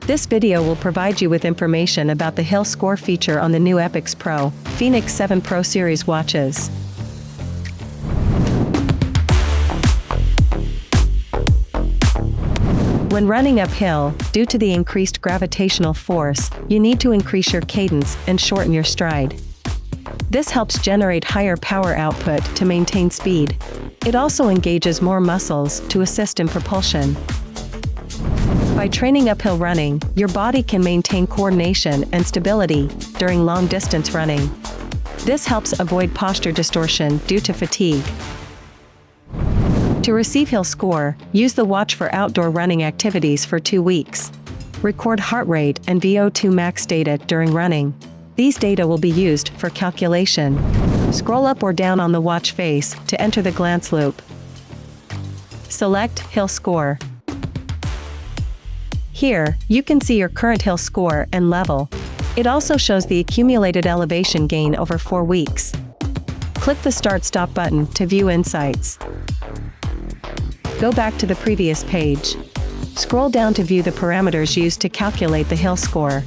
This video will provide you with information about the Hill Score feature on the new epix Pro, Fenix 7 Pro Series watches. When running uphill, due to the increased gravitational force, you need to increase your cadence and shorten your stride. This helps generate higher power output to maintain speed. It also engages more muscles to assist in propulsion. By training uphill running, your body can maintain coordination and stability during long-distance running. This helps avoid posture distortion due to fatigue. To receive Hill Score, use the watch for outdoor running activities for 2 weeks. Record heart rate and VO2 max data during running. These data will be used for calculation. Scroll up or down on the watch face to enter the glance loop. Select Hill Score. Here, you can see your current Hill Score and level. It also shows the accumulated elevation gain over 4 weeks. Click the Start/Stop button to view insights. Go back to the previous page. Scroll down to view the parameters used to calculate the Hill Score.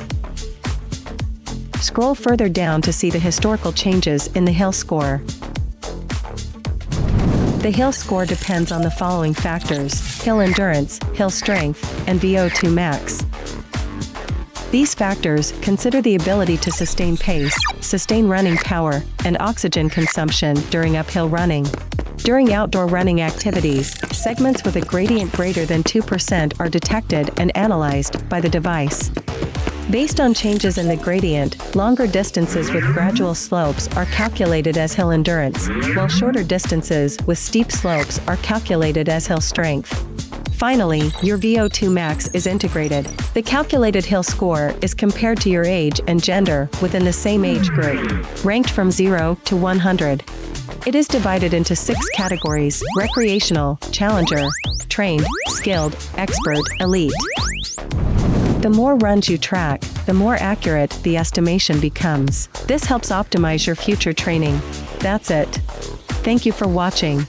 Scroll further down to see the historical changes in the Hill Score. The Hill Score depends on the following factors: hill endurance, hill strength, and VO2 max. These factors consider the ability to sustain pace, sustain running power, and oxygen consumption during uphill running. During outdoor running activities, segments with a gradient greater than 2% are detected and analyzed by the device. Based on changes in the gradient, longer distances with gradual slopes are calculated as hill endurance, while shorter distances with steep slopes are calculated as hill strength. Finally, your VO2 max is integrated. The calculated Hill Score is compared to your age and gender within the same age group, ranked from 0 to 100. It is divided into 6 categories: recreational, challenger, trained, skilled, expert, elite. The more runs you track, the more accurate the estimation becomes. This helps optimize your future training. That's it. Thank you for watching.